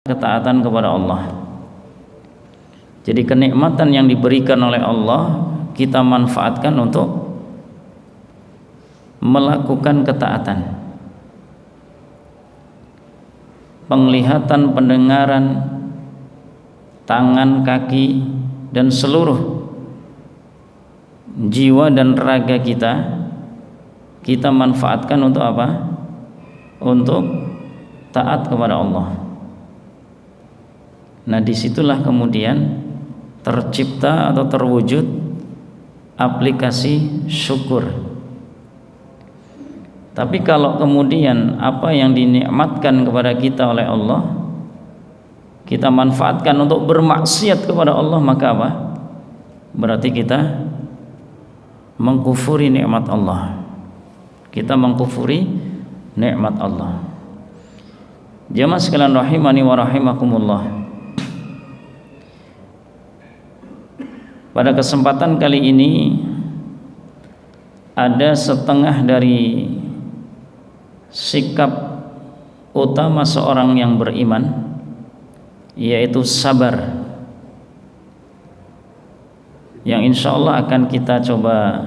ketaatan kepada Allah. Jadi kenikmatan yang diberikan oleh Allah kita manfaatkan untuk melakukan ketaatan. Penglihatan, pendengaran, tangan, kaki, dan seluruh jiwa dan raga kita manfaatkan untuk apa? Untuk taat kepada Allah. Nah, disitulah kemudian tercipta atau terwujud aplikasi syukur. Tapi kalau kemudian apa yang dinikmatkan kepada kita oleh Allah kita manfaatkan untuk bermaksiat kepada Allah, maka apa? Berarti kita mengkufuri nikmat Allah. Kita mengkufuri nikmat Allah. Jamaah sekalian rahimani wa rahimakumullah. Pada kesempatan kali ini ada setengah dari sikap utama seorang yang beriman, yaitu sabar, yang insya Allah akan kita coba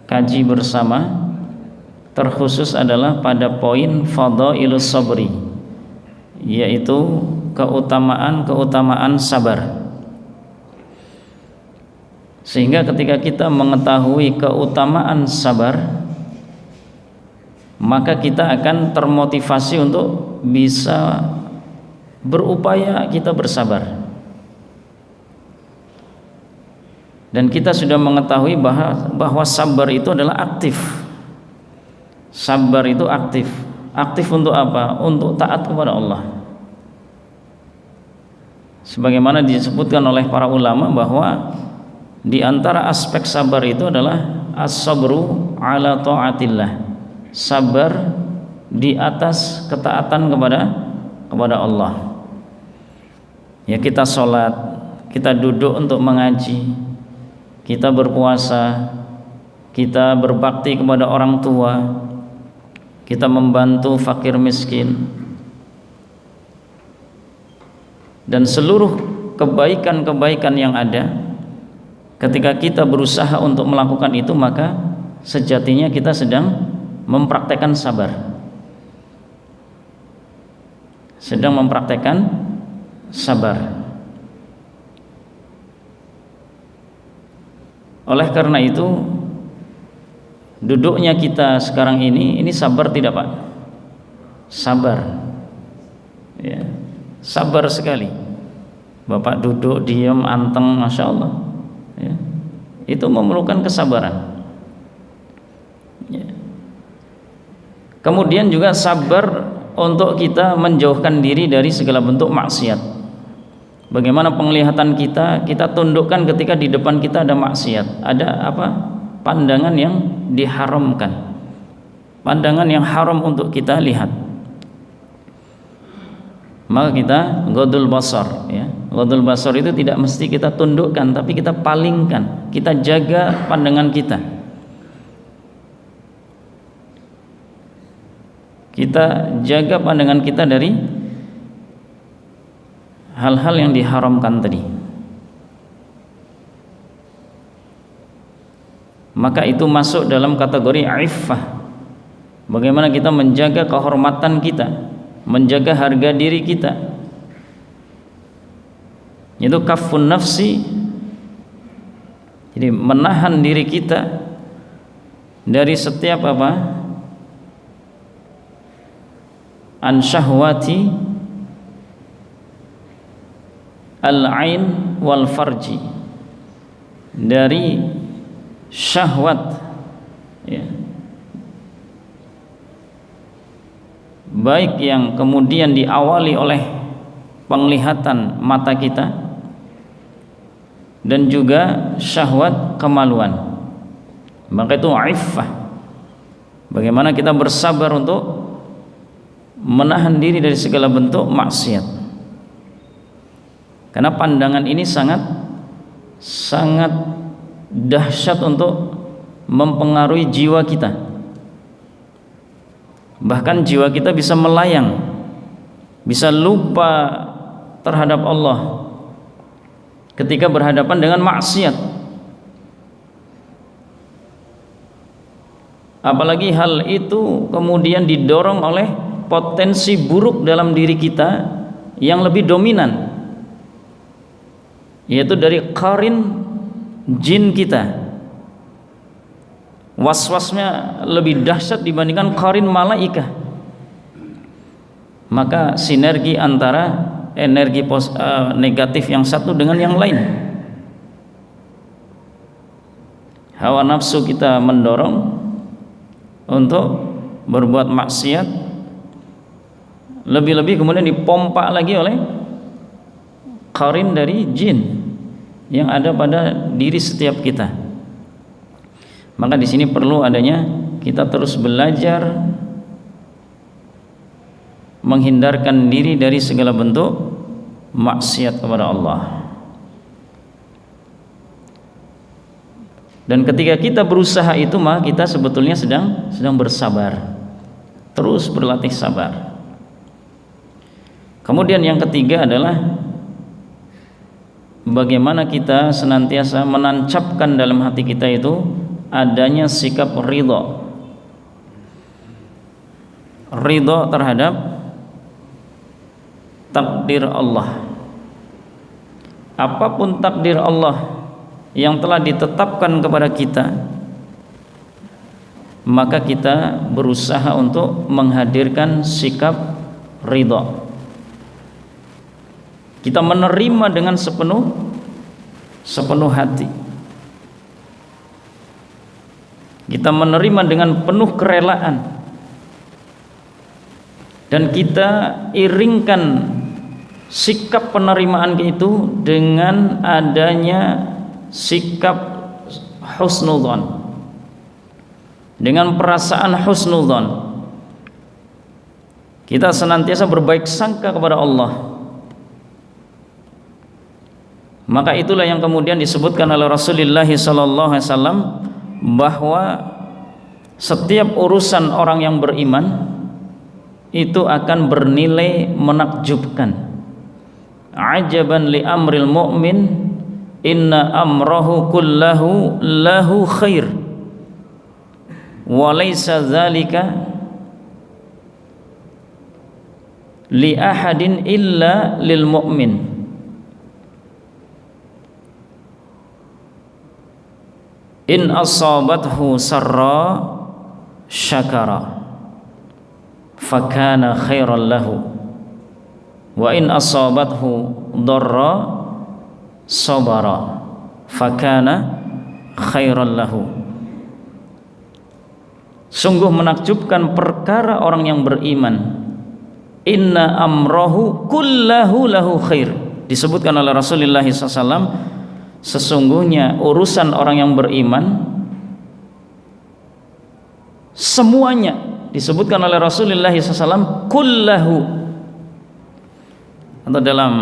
kaji bersama. Terkhusus adalah pada poin fadhailus sabri, yaitu keutamaan sabar. Sehingga ketika kita mengetahui keutamaan sabar, maka kita akan termotivasi untuk bisa berupaya kita bersabar. Dan kita sudah mengetahui bahwa sabar itu adalah aktif. Sabar itu aktif. Aktif untuk apa? Untuk taat kepada Allah. Sebagaimana disebutkan oleh para ulama bahwa di antara aspek sabar itu adalah as-sabru ala ta'atillah. Sabar di atas ketaatan kepada Allah. Ya, kita sholat, kita duduk untuk mengaji, kita berpuasa, kita berbakti kepada orang tua, kita membantu fakir miskin, dan seluruh kebaikan-kebaikan yang ada. Ketika kita berusaha untuk melakukan itu, maka sejatinya kita sedang mempraktekkan sabar. Sedang mempraktekkan sabar. Oleh karena itu, duduknya kita sekarang ini sabar tidak, Pak? Sabar. Ya, sabar sekali. Bapak duduk diam anteng, masya Allah. Ya, itu memerlukan kesabaran. Ya. Kemudian juga sabar untuk kita menjauhkan diri dari segala bentuk maksiat. Bagaimana penglihatan kita tundukkan ketika di depan kita ada maksiat, ada apa? Pandangan yang diharamkan, pandangan yang haram untuk kita lihat. Maka kita ghadul basar, ya. Ghadul basar itu tidak mesti kita tundukkan, tapi kita palingkan, kita jaga pandangan kita. Kita jaga pandangan kita dari hal-hal yang diharamkan tadi. Maka itu masuk dalam kategori iffah. Bagaimana kita menjaga kehormatan kita, menjaga harga diri kita. Itu kaffun nafsi. Jadi menahan diri kita dari setiap apa? An syahwati al-ain wal farji, dari syahwat, ya, baik yang kemudian diawali oleh penglihatan mata kita dan juga syahwat kemaluan. Maka itu iffah. Bagaimana kita bersabar untuk menahan diri dari segala bentuk maksiat. Karena pandangan ini sangat dahsyat untuk mempengaruhi jiwa kita. Bahkan jiwa kita bisa melayang bisa lupa terhadap Allah ketika berhadapan dengan maksiat. Apalagi hal itu kemudian didorong oleh potensi buruk dalam diri kita yang lebih dominan, yaitu dari qarin jin kita. Was-wasnya lebih dahsyat dibandingkan qarin malaikah. Maka sinergi antara energi negatif yang satu dengan yang lain, hawa nafsu kita mendorong untuk berbuat maksiat, lebih-lebih kemudian dipompa lagi oleh qarin dari jin yang ada pada diri setiap kita. Maka di sini perlu adanya kita terus belajar menghindarkan diri dari segala bentuk maksiat kepada Allah. Dan ketika kita berusaha itu, maka kita sebetulnya sedang bersabar, terus berlatih sabar. Kemudian yang ketiga adalah bagaimana kita senantiasa menancapkan dalam hati kita itu adanya sikap ridha terhadap takdir Allah. Apapun takdir Allah yang telah ditetapkan kepada kita, maka kita berusaha untuk menghadirkan sikap ridha. Kita menerima dengan sepenuh hati. Kita menerima dengan penuh kerelaan, dan kita iringkan sikap penerimaan itu dengan adanya sikap husnudzon, dengan perasaan husnudzon. Kita senantiasa berbaik sangka kepada Allah. Maka itulah yang kemudian disebutkan oleh Rasulullah SAW bahwa setiap urusan orang yang beriman itu akan bernilai menakjubkan. Ajaban li amril mu'min inna amrahu kullahu lahu khair wa laysa dzalika li ahadin illa lil mu'min. In asabathu sarra syakara fakana khairan lahu wa in asabathu dharra sabara fakana khairan lahu. Sungguh menakjubkan perkara orang yang beriman. Inna amrahu kullahu lahu khair. Disebutkan oleh Rasulullah SAW, sesungguhnya urusan orang yang beriman semuanya, disebutkan oleh Rasulullah SAW kullahu, atau dalam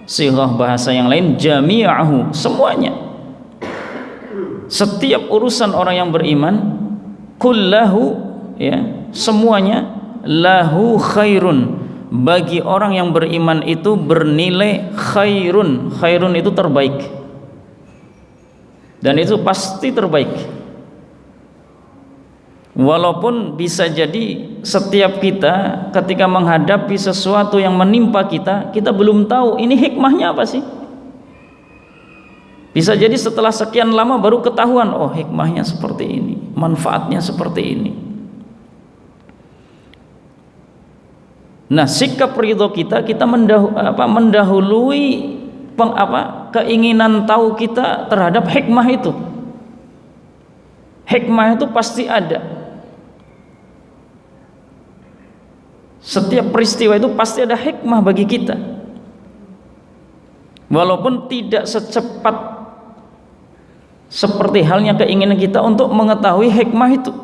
sighah bahasa yang lain jami'ahu, semuanya. Setiap urusan orang yang beriman kullahu, ya, semuanya lahu khairun, bagi orang yang beriman itu bernilai khairun. Khairun itu terbaik, dan itu pasti terbaik. Walaupun bisa jadi setiap kita ketika menghadapi sesuatu yang menimpa kita, kita belum tahu ini hikmahnya apa sih. Bisa jadi setelah sekian lama baru ketahuan, oh hikmahnya seperti ini, manfaatnya seperti ini. Nah, sikap ridho kita mendahului keinginan tahu kita terhadap hikmah itu. Hikmah itu pasti ada. Setiap peristiwa itu pasti ada hikmah bagi kita, walaupun tidak secepat seperti halnya keinginan kita untuk mengetahui hikmah itu.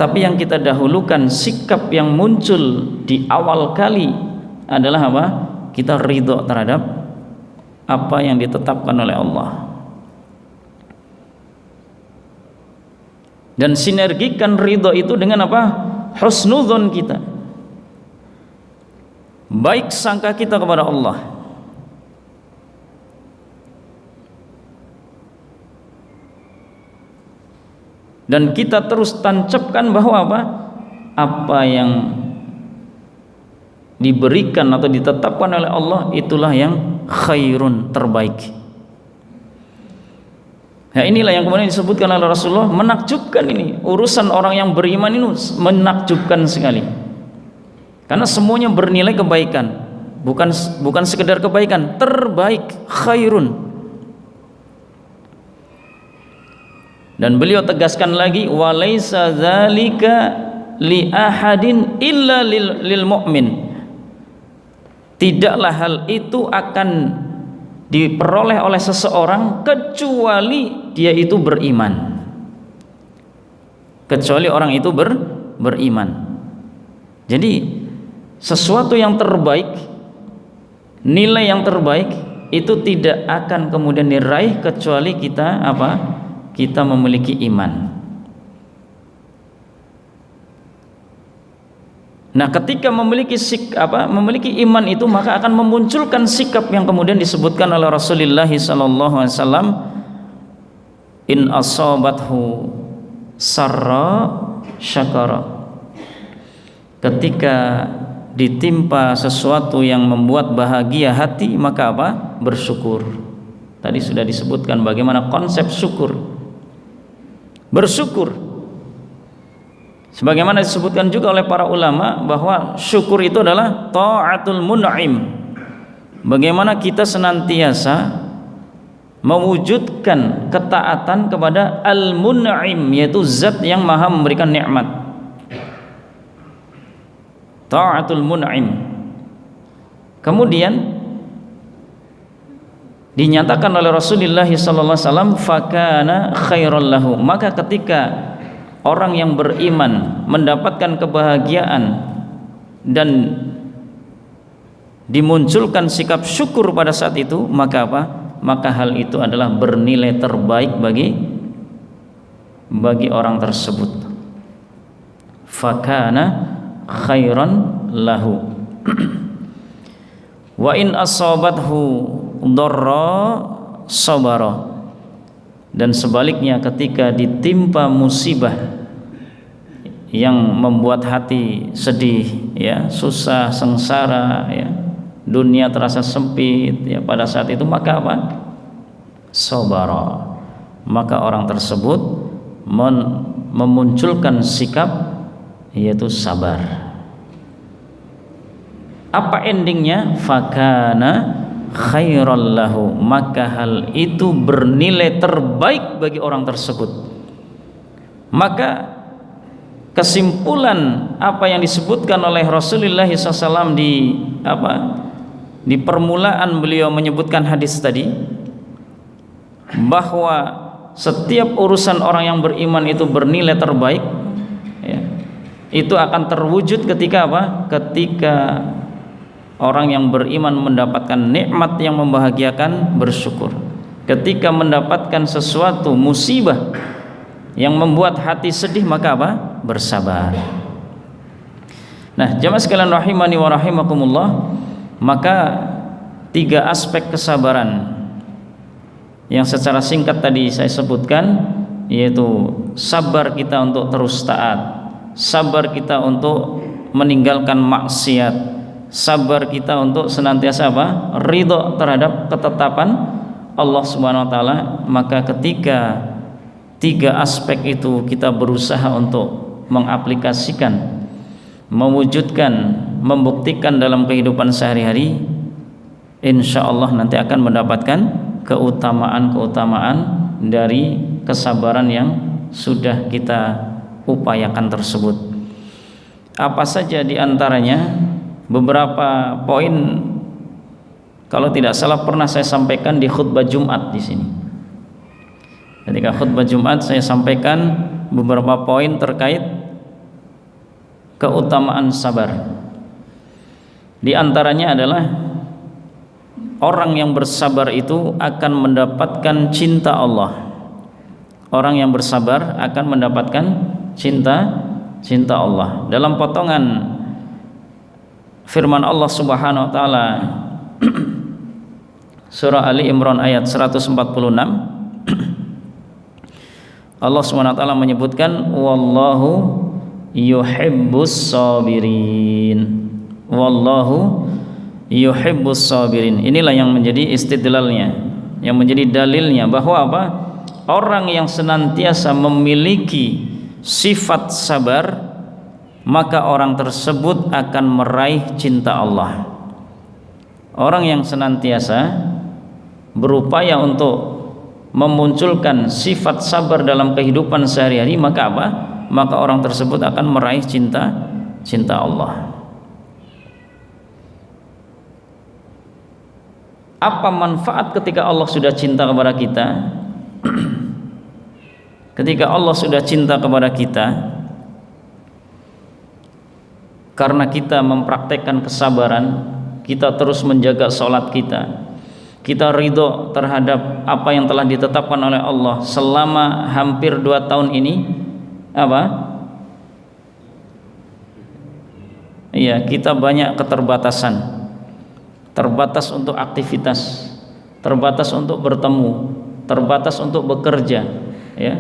Tapi yang kita dahulukan, sikap yang muncul di awal kali adalah apa? Kita ridho terhadap apa yang ditetapkan oleh Allah. Dan sinergikan ridha itu dengan apa? Husnudzon kita, baik sangka kita kepada Allah. Dan kita terus tancapkan bahwa apa? Apa yang diberikan atau ditetapkan oleh Allah itulah yang khairun, terbaik. Nah, inilah yang kemudian disebutkan oleh Rasulullah, menakjubkan ini. Urusan orang yang beriman ini menakjubkan sekali. Karena semuanya bernilai kebaikan. Bukan sekedar kebaikan, terbaik, khairun. Dan beliau tegaskan lagi, walaisa dzalika li ahadin illa lil mu'min. Tidaklah hal itu akan diperoleh oleh seseorang kecuali dia itu beriman. Kecuali orang itu beriman. Jadi sesuatu yang terbaik, nilai yang terbaik itu tidak akan kemudian diraih kecuali kita apa? Kita memiliki iman. Nah, ketika memiliki memiliki iman itu, maka akan memunculkan sikap yang kemudian disebutkan oleh Rasulullah sallallahu alaihi wasallam, in asabathu sarra syakara. Ketika ditimpa sesuatu yang membuat bahagia hati, maka apa? Bersyukur. Tadi sudah disebutkan bagaimana konsep syukur. Bersyukur, sebagaimana disebutkan juga oleh para ulama bahwa syukur itu adalah ta'atul mun'im. Bagaimana kita senantiasa mewujudkan ketaatan kepada al-mun'im, yaitu zat yang maha memberikan nikmat. Ta'atul mun'im. Kemudian dinyatakan oleh Rasulullah sallallahu alaihi wasallam, fakana khairal lahu. Maka ketika orang yang beriman mendapatkan kebahagiaan dan dimunculkan sikap syukur pada saat itu, maka apa? Maka hal itu adalah bernilai terbaik bagi orang tersebut. Fakana khairan lahu. Wa in asabathu dharra sabara. Dan sebaliknya, ketika ditimpa musibah yang membuat hati sedih, ya, susah, sengsara, ya, dunia terasa sempit, ya, pada saat itu maka apa? Sabara. Maka orang tersebut memunculkan sikap yaitu sabar. Apa endingnya? Fakana khairal lahu. Maka hal itu bernilai terbaik bagi orang tersebut. Maka kesimpulan apa yang disebutkan oleh Rasulullah SAW di permulaan beliau menyebutkan hadis tadi, bahwa setiap urusan orang yang beriman itu bernilai terbaik, ya, itu akan terwujud ketika apa? Ketika orang yang beriman mendapatkan nikmat yang membahagiakan, bersyukur. Ketika mendapatkan sesuatu musibah yang membuat hati sedih, maka apa? Bersabar. Nah, jamaah sekalian rahimani wa rahimakumullah, maka 3 aspek kesabaran yang secara singkat tadi saya sebutkan, yaitu sabar kita untuk terus taat, sabar kita untuk meninggalkan maksiat, sabar kita untuk senantiasa apa? Ridho terhadap ketetapan Allah Subhanahu wa taala. Maka ketika 3 aspek itu kita berusaha untuk mengaplikasikan, mewujudkan, membuktikan dalam kehidupan sehari-hari, insya Allah nanti akan mendapatkan keutamaan-keutamaan dari kesabaran yang sudah kita upayakan tersebut. Apa saja diantaranya? Beberapa poin, kalau tidak salah pernah saya sampaikan di khutbah Jumat di sini. Ketika khutbah Jumat saya sampaikan beberapa poin terkait keutamaan sabar. Di antaranya adalah orang yang bersabar itu akan mendapatkan cinta Allah. orang yang bersabar akan mendapatkan cinta Allah. Dalam potongan firman Allah Subhanahu wa taala surah Ali Imran ayat 146, Allah Subhanahu wa taala menyebutkan wallahu yuhibbus sabirin. Wallahu yuhibbus sabirin. Inilah yang menjadi istidlalnya, yang menjadi dalilnya bahwa apa? Orang yang senantiasa memiliki sifat sabar, maka orang tersebut akan meraih cinta Allah. Orang yang senantiasa berupaya untuk memunculkan sifat sabar dalam kehidupan sehari-hari, maka apa? Maka orang tersebut akan meraih cinta Allah. Apa manfaat ketika Allah sudah cinta kepada kita? Ketika Allah sudah cinta kepada kita, karena kita mempraktekkan kesabaran, kita terus menjaga sholat kita ridho terhadap apa yang telah ditetapkan oleh Allah selama hampir 2 tahun ini, apa? Iya, kita banyak keterbatasan, terbatas untuk aktivitas, terbatas untuk bertemu, terbatas untuk bekerja, ya,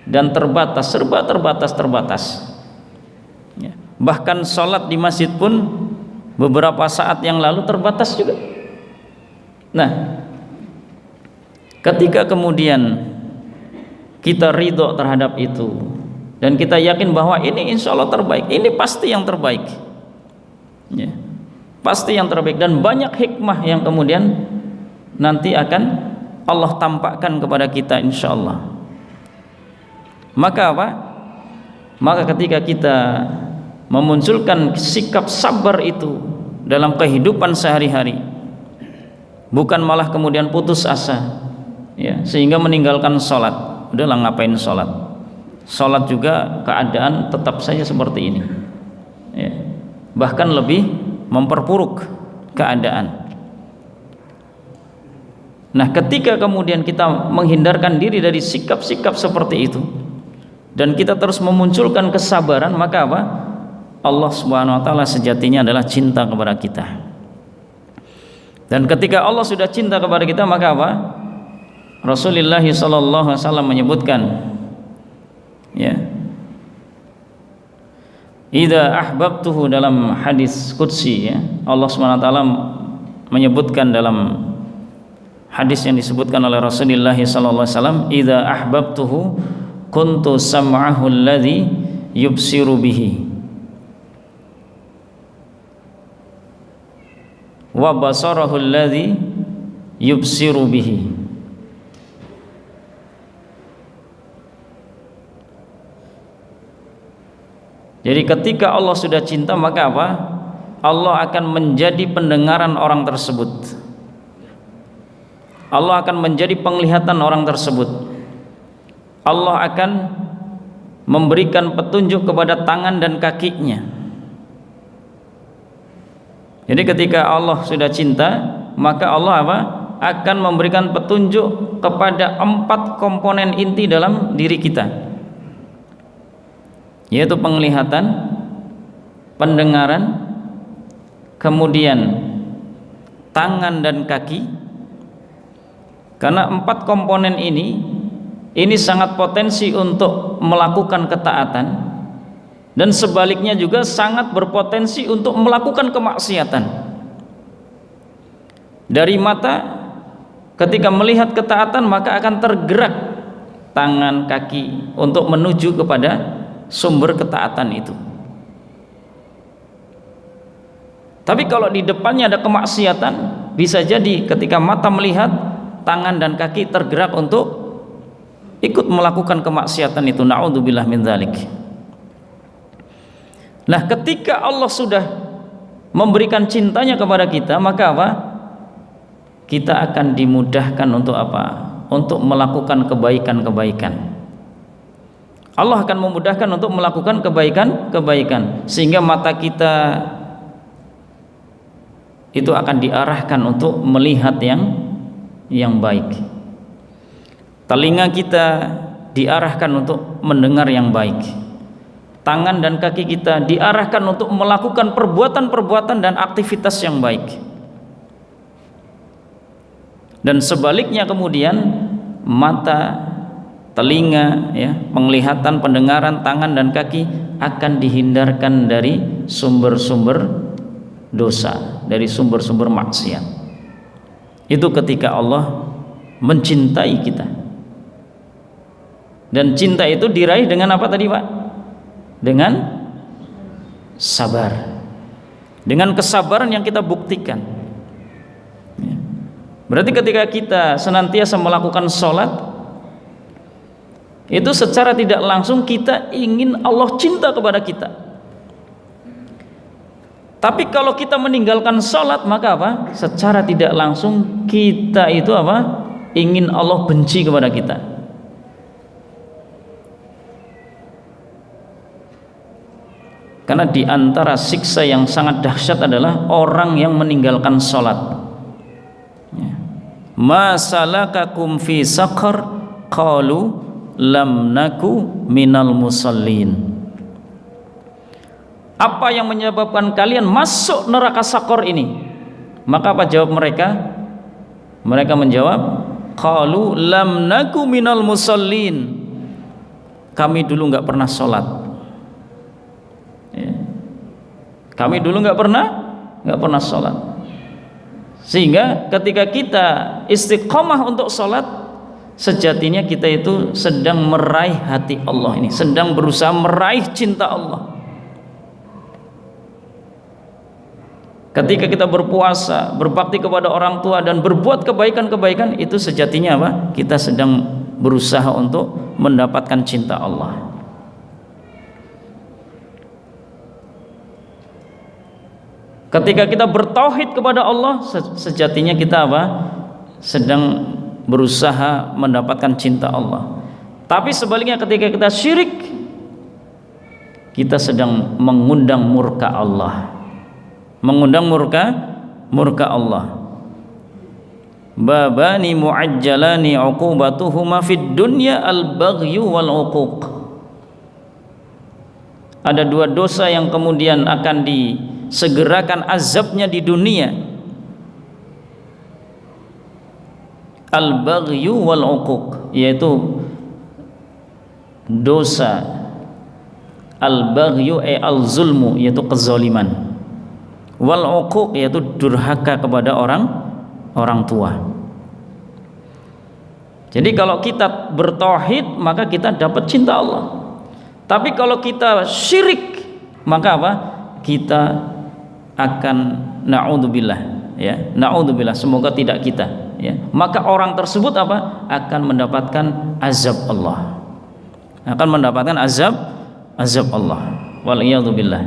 dan serba terbatas. Ya. Bahkan sholat di masjid pun beberapa saat yang lalu terbatas juga. Nah, ketika kemudian kita ridho terhadap itu dan kita yakin bahwa ini insya Allah terbaik, ini pasti yang terbaik, ya, pasti yang terbaik, dan banyak hikmah yang kemudian nanti akan Allah tampakkan kepada kita insya Allah. Maka apa? Maka ketika kita memunculkan sikap sabar itu dalam kehidupan sehari-hari, bukan malah kemudian putus asa, ya, sehingga meninggalkan sholat. Udahlah, ngapain sholat? Sholat juga keadaan tetap saja seperti ini, ya, bahkan lebih memperburuk keadaan. Nah, ketika kemudian kita menghindarkan diri dari sikap-sikap seperti itu dan kita terus memunculkan kesabaran, maka apa? Allah Subhanahu wa taala sejatinya adalah cinta kepada kita. Dan ketika Allah sudah cinta kepada kita, maka apa? Rasulullah sallallahu alaihi wasallam menyebutkan, ya, idza ahbabtuhu, dalam hadis qudsi, ya, Allah Subhanahu wa taala menyebutkan dalam hadis yang disebutkan oleh Rasulullah sallallahu alaihi wasallam, idza ahbabtuhu kuntu sam'ahu alladhi yubsiru bihi wa basarahu alladhi yubsiru bihi. Jadi ketika Allah sudah cinta, maka apa? Allah akan menjadi pendengaran orang tersebut, Allah akan menjadi penglihatan orang tersebut, Allah akan memberikan petunjuk kepada tangan dan kakinya. Jadi ketika Allah sudah cinta, maka Allah apa? Akan memberikan petunjuk kepada 4 komponen inti dalam diri kita, yaitu penglihatan, pendengaran, kemudian tangan dan kaki. Karena 4 komponen ini sangat potensi untuk melakukan ketaatan, dan sebaliknya juga sangat berpotensi untuk melakukan kemaksiatan. Dari mata, ketika melihat ketaatan, maka akan tergerak tangan kaki untuk menuju kepada sumber ketaatan itu. Tapi kalau di depannya ada kemaksiatan, bisa jadi ketika mata melihat, tangan dan kaki tergerak untuk ikut melakukan kemaksiatan itu. Na'udzubillah min dzalik. Nah, ketika Allah sudah memberikan cintanya kepada kita, maka apa? Kita akan dimudahkan untuk apa? Untuk melakukan kebaikan-kebaikan. Allah akan memudahkan untuk melakukan kebaikan-kebaikan, sehingga mata kita itu akan diarahkan untuk melihat yang baik. Telinga kita diarahkan untuk mendengar yang baik. Tangan dan kaki kita diarahkan untuk melakukan perbuatan-perbuatan dan aktivitas yang baik. Dan sebaliknya kemudian mata, telinga, ya, penglihatan, pendengaran, tangan dan kaki akan dihindarkan dari sumber-sumber dosa, dari sumber-sumber maksiat. Itu ketika Allah mencintai kita. Dan cinta itu diraih dengan apa tadi, Pak? Dengan sabar. Dengan kesabaran yang kita buktikan. Berarti ketika kita senantiasa melakukan sholat, itu secara tidak langsung kita ingin Allah cinta kepada kita. Tapi kalau kita meninggalkan sholat, maka apa? Secara tidak langsung kita itu apa? Ingin Allah benci kepada kita. Karena di antara siksa yang sangat dahsyat adalah orang yang meninggalkan sholat. Ma salakakum fi saqar qalu lam naku minal musallin. Apa yang menyebabkan kalian masuk neraka Saqar ini? Maka apa jawab mereka? Mereka menjawab, qalu lam naku minal musallin. Kami dulu enggak pernah sholat. Kami dulu enggak pernah sholat. Sehingga ketika kita istiqomah untuk sholat, sejatinya kita itu sedang meraih hati Allah ini, sedang berusaha meraih cinta Allah. Ketika kita berpuasa, berbakti kepada orang tua dan berbuat kebaikan-kebaikan, itu sejatinya apa? Kita sedang berusaha untuk mendapatkan cinta Allah. Ketika kita bertauhid kepada Allah, sejatinya kita apa? Sedang berusaha mendapatkan cinta Allah. Tapi sebaliknya ketika kita syirik, kita sedang mengundang murka Allah. Mengundang murka Allah. Babani muajjalani uqubatuhuma fid dunya al-baghyu wal uquq. Ada dua dosa yang kemudian akan disegerakan azabnya di dunia. Al-baghyu wal uquq, yaitu dosa al-baghyu al-zulmu, yaitu kezaliman, wal uquq, yaitu durhaka kepada orang tua. Jadi kalau kita bertauhid, maka kita dapat cinta Allah. Tapi kalau kita syirik, maka apa? Kita akan naudzubillah, ya, naudzubillah, semoga tidak kita, ya. Maka orang tersebut apa? Akan mendapatkan azab Allah. Akan mendapatkan azab Allah. Wal iyadzubillah.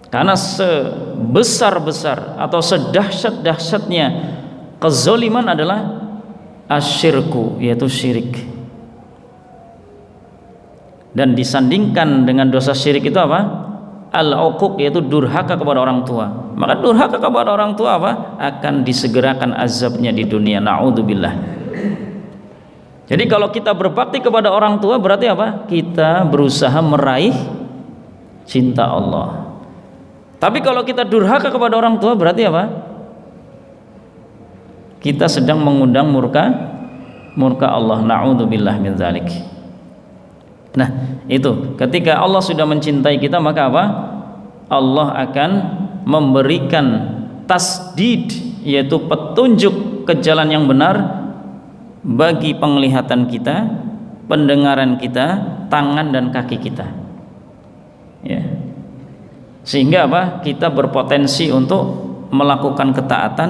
Karena sebesar-besar atau sedahsyat-dahsyatnya kezaliman adalah asyirku, yaitu syirik. Dan disandingkan dengan dosa syirik itu apa? Al-uquq, yaitu durhaka kepada orang tua. Maka durhaka kepada orang tua apa? Akan disegerakan azabnya di dunia. Na'udzubillah. Jadi kalau kita berbakti kepada orang tua berarti apa? Kita berusaha meraih cinta Allah. Tapi kalau kita durhaka kepada orang tua berarti apa? Kita sedang mengundang murka Allah. Na'udzubillah min dzalik. Nah, itu ketika Allah sudah mencintai kita, maka apa? Allah akan memberikan tasdid, yaitu petunjuk ke jalan yang benar bagi penglihatan kita, pendengaran kita, tangan dan kaki kita, ya. Sehingga apa? Kita berpotensi untuk melakukan ketaatan,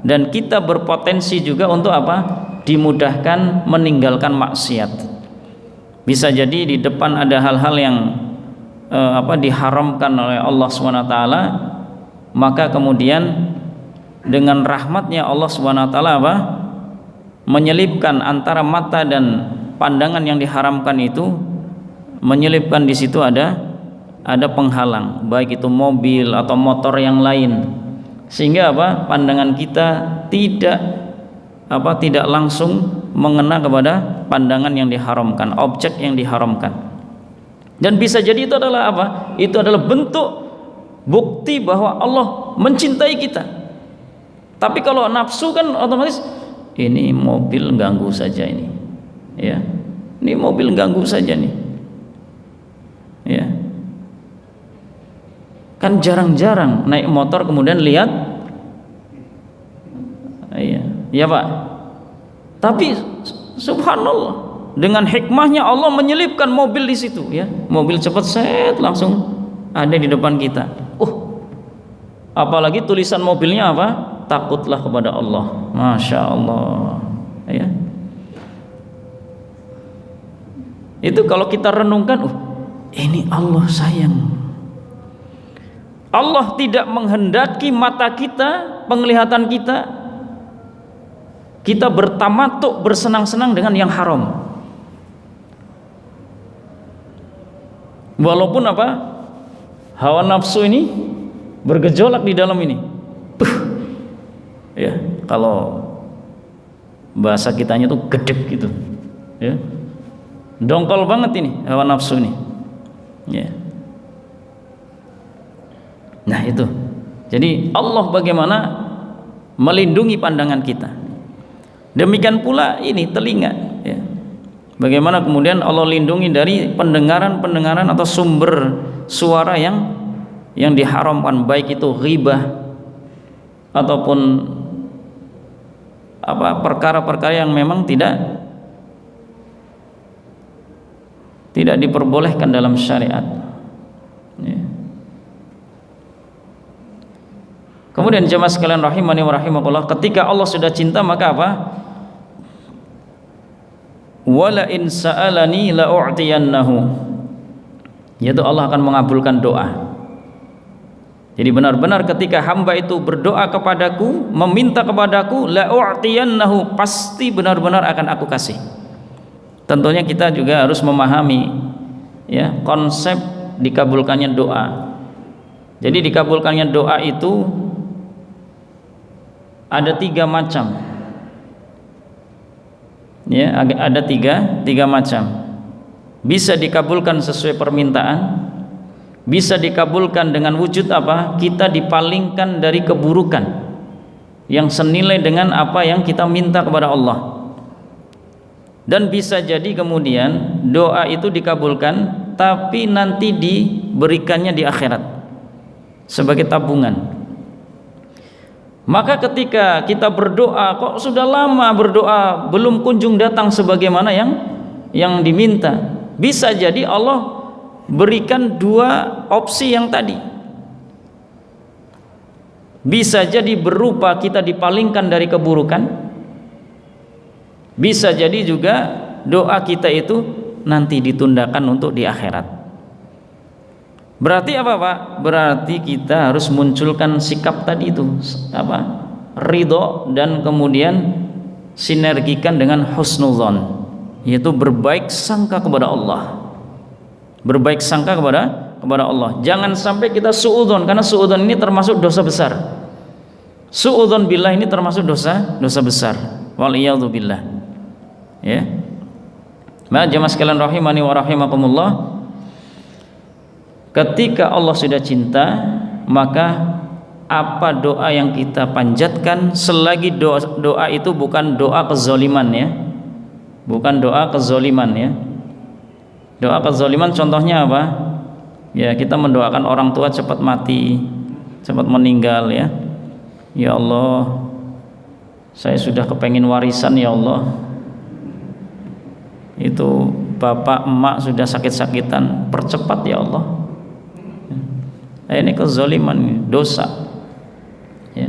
dan kita berpotensi juga untuk apa? Dimudahkan meninggalkan maksiat. Bisa jadi di depan ada hal-hal yang diharamkan oleh Allah SWT, maka kemudian dengan rahmatnya Allah SWT menyelipkan antara mata dan pandangan yang diharamkan itu, menyelipkan di situ ada penghalang, baik itu mobil atau motor yang lain, sehingga apa? Pandangan kita tidak tidak langsung mengena kepada pandangan yang diharamkan, objek yang diharamkan. Dan bisa jadi itu adalah apa? Itu adalah bentuk bukti bahwa Allah mencintai kita. Tapi kalau nafsu kan otomatis ini mobil ganggu saja ini. Ya. Ini mobil ganggu saja nih. Ya. Kan jarang-jarang naik motor kemudian lihat. Iya. Ya, Pak. Tapi subhanallah, dengan hikmahnya Allah menyelipkan mobil di situ, ya. Mobil cepat set langsung ada di depan kita. Apalagi tulisan mobilnya apa? Takutlah kepada Allah. Masya Allah, ya. Itu kalau kita renungkan, ini Allah sayang. Allah tidak menghendaki mata kita, penglihatan kita bertamatuk, bersenang-senang dengan yang haram. Walaupun apa? Hawa nafsu ini bergejolak di dalam ini. Ya, kalau bahasa kitanya tuh gedek gitu. Ya. Dongkol banget ini hawa nafsu ini. Ya. Nah, itu. Jadi Allah bagaimana melindungi pandangan kita. Demikian pula ini telinga, ya. Bagaimana kemudian Allah lindungi dari pendengaran atau sumber suara yang diharamkan, baik itu ghibah ataupun perkara-perkara yang memang tidak diperbolehkan dalam syariat. Ya. Kemudian jemaah sekalian rahimani wa rahimakumullah, ketika Allah sudah cinta maka apa? Wala in sa'alani la u'tiyannahu, yaitu Allah akan mengabulkan doa. Jadi benar-benar ketika hamba itu berdoa kepadaku, meminta kepadaku, la u'tiyannahu, pasti benar-benar akan aku kasih. Tentunya kita juga harus memahami, ya, konsep dikabulkannya doa. Jadi dikabulkannya doa itu ada 3 macam. Ya, ada tiga macam. Bisa dikabulkan sesuai permintaan, bisa dikabulkan dengan wujud apa? Kita dipalingkan dari keburukan yang senilai dengan apa yang kita minta kepada Allah. Dan bisa jadi kemudian doa itu dikabulkan tapi nanti diberikannya di akhirat sebagai tabungan. Maka ketika kita berdoa, kok sudah lama berdoa belum kunjung datang sebagaimana yang diminta, bisa jadi Allah berikan 2 opsi yang tadi. Bisa jadi berupa kita dipalingkan dari keburukan, bisa jadi juga doa kita itu nanti ditundakan untuk di akhirat. Berarti apa, Pak? Berarti kita harus munculkan sikap tadi itu, apa? Ridho, dan kemudian sinergikan dengan husnudzon, yaitu berbaik sangka kepada Allah. Berbaik sangka kepada Allah. Jangan sampai kita suudzon, karena suudzon ini termasuk dosa besar. Suudzon billah ini termasuk dosa besar. Waliyadzu billah. Ya. Nah, jemaah sekalian rahimani wa rahimakumullah, ketika Allah sudah cinta, maka apa doa yang kita panjatkan, selagi doa itu bukan doa kezaliman, ya. Bukan doa kezaliman, ya. Doa kezaliman contohnya apa? Ya, kita mendoakan orang tua cepat mati, cepat meninggal, ya. Ya Allah, saya sudah kepengen warisan, ya Allah. Itu bapak emak sudah sakit-sakitan, percepat ya Allah. Ini kezaliman, dosa, ya.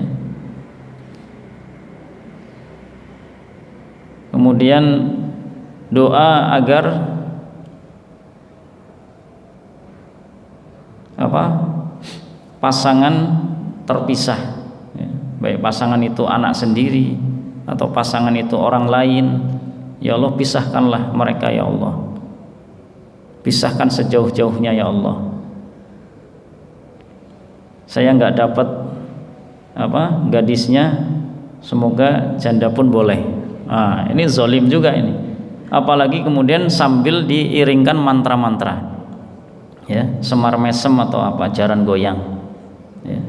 Kemudian doa agar pasangan terpisah, ya. Baik pasangan itu anak sendiri atau pasangan itu orang lain, ya Allah, pisahkanlah mereka ya Allah, pisahkan sejauh-jauhnya ya Allah. Saya nggak dapat gadisnya, semoga janda pun boleh. Nah, ini zolim juga ini. Apalagi kemudian sambil diiringkan mantra-mantra, ya, semar mesem atau apa, jaran goyang, ya.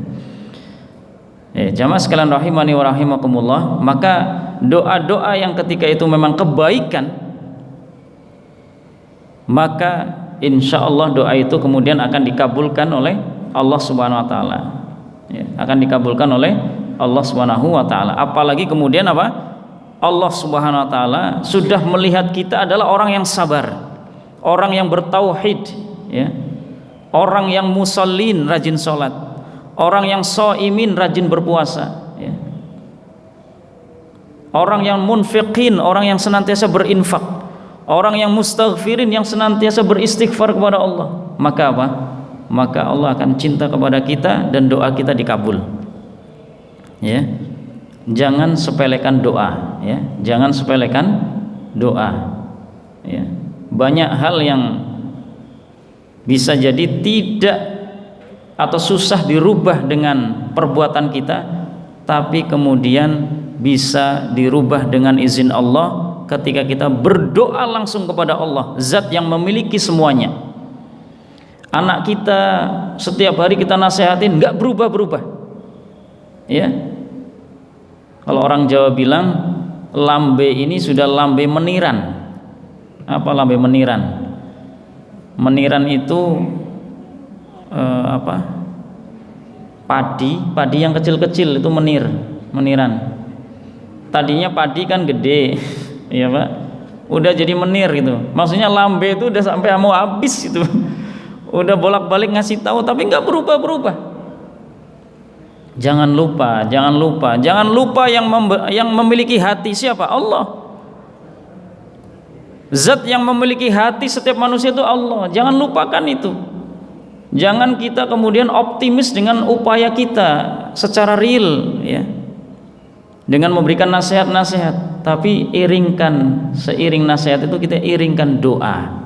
Jamaah sekalian rahimani wa rahimakumullah, maka doa-doa yang ketika itu memang kebaikan, maka insya Allah doa itu kemudian akan dikabulkan oleh Allah Subhanahu Wa Taala, ya, akan dikabulkan oleh Allah Subhanahu Wa Taala. Apalagi kemudian apa? Allah Subhanahu Wa Taala sudah melihat kita adalah orang yang sabar, orang yang bertauhid, ya, orang yang musallin, rajin sholat, orang yang shaimin, rajin berpuasa, ya, orang yang munfiqin, orang yang senantiasa berinfak, orang yang mustaghfirin, yang senantiasa beristighfar kepada Allah. Maka apa? Maka Allah akan cinta kepada kita dan doa kita dikabul, ya. Jangan sepelekan doa, ya. Jangan sepelekan doa, ya. Banyak hal yang bisa jadi tidak atau susah dirubah dengan perbuatan kita, tapi kemudian bisa dirubah dengan izin Allah ketika kita berdoa langsung kepada Allah, zat yang memiliki semuanya. Anak kita setiap hari kita nasihatin nggak berubah-berubah, ya. Kalau orang Jawa bilang lambe ini sudah lambe meniran. Apa lambe meniran? Meniran itu apa? Padi yang kecil-kecil itu meniran. Tadinya padi kan gede, ya Pak. Udah jadi menir gitu. Maksudnya lambe itu udah sampai mau habis itu. Udah bolak-balik ngasih tahu tapi nggak berubah-berubah. Jangan lupa yang memiliki hati siapa? Allah. Zat yang memiliki hati setiap manusia itu Allah. Jangan lupakan itu. Jangan kita kemudian optimis dengan upaya kita secara real, ya, dengan memberikan nasihat-nasihat, tapi seiring nasihat itu kita iringkan doa.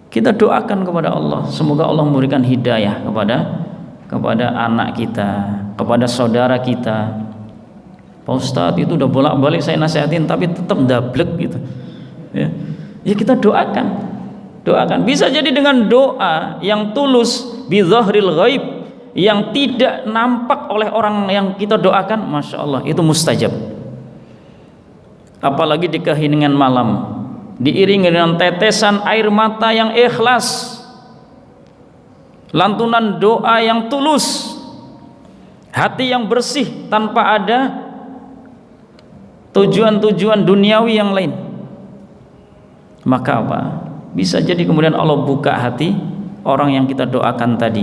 Kita doakan kepada Allah, semoga Allah memberikan hidayah kepada anak kita, kepada saudara kita. Pak Ustadz itu udah bolak-balik saya nasihatin tapi tetap dablek gitu, ya. Ya kita doakan. Bisa jadi dengan doa yang tulus bi dhahril ghaib, yang tidak nampak oleh orang yang kita doakan, masya Allah itu mustajab. Apalagi di keheningan malam, diiringi dengan tetesan air mata yang ikhlas, lantunan doa yang tulus, hati yang bersih tanpa ada tujuan-tujuan duniawi yang lain. Maka apa? Bisa jadi kemudian Allah buka hati orang yang kita doakan tadi,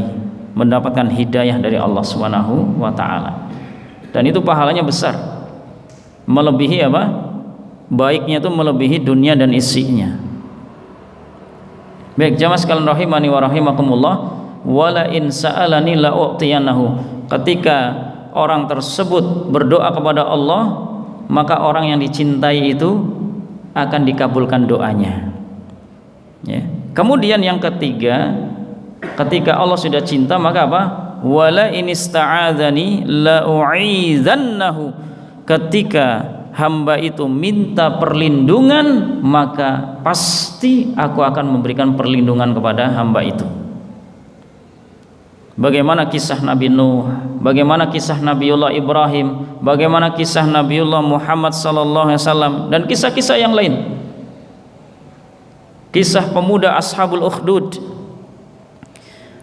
mendapatkan hidayah dari Allah Subhanahu wa taala. Dan itu pahalanya besar. Melebihi apa? Baiknya itu melebihi dunia dan isinya. Baik, jamaah sekalian rahimani wa rahimakumullah, wala in sa'alani la u'tiyanahu. Ketika orang tersebut berdoa kepada Allah, maka orang yang dicintai itu akan dikabulkan doanya, ya. Kemudian yang ketiga, ketika Allah sudah cinta, maka apa? Wala in ista'adzani la u'idzannahu. Ketika hamba itu minta perlindungan, maka pasti aku akan memberikan perlindungan kepada hamba itu. Bagaimana kisah Nabi Nuh, bagaimana kisah Nabiullah Ibrahim, bagaimana kisah Nabiullah Muhammad sallallahu alaihi wasallam, dan kisah-kisah yang lain. Kisah pemuda Ashabul Ukhdud.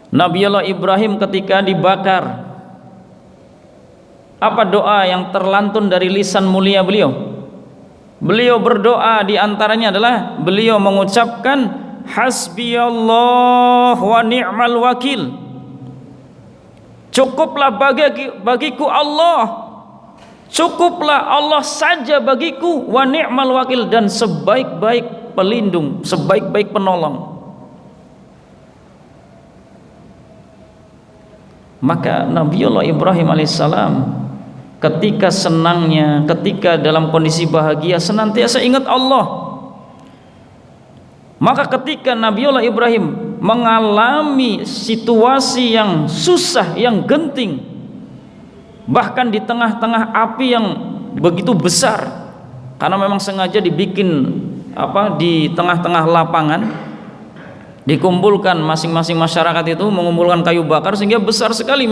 Nabiullah Ibrahim ketika dibakar, apa doa yang terlantun dari lisan mulia beliau? Beliau berdoa, di antaranya adalah beliau mengucapkan hasbiyallah wa ni'mal wakil. Cukuplah bagiku Allah, cukuplah Allah saja bagiku, wa ni'mal wakil, dan sebaik-baik pelindung, sebaik-baik penolong. Maka Nabiullah Ibrahim alaihissalam ketika senangnya, ketika dalam kondisi bahagia, senantiasa ingat Allah. Maka ketika Nabiullah Ibrahim mengalami situasi yang susah, yang genting, bahkan di tengah-tengah api yang begitu besar, karena memang sengaja dibikin di tengah-tengah lapangan, dikumpulkan masing-masing masyarakat itu mengumpulkan kayu bakar sehingga besar sekali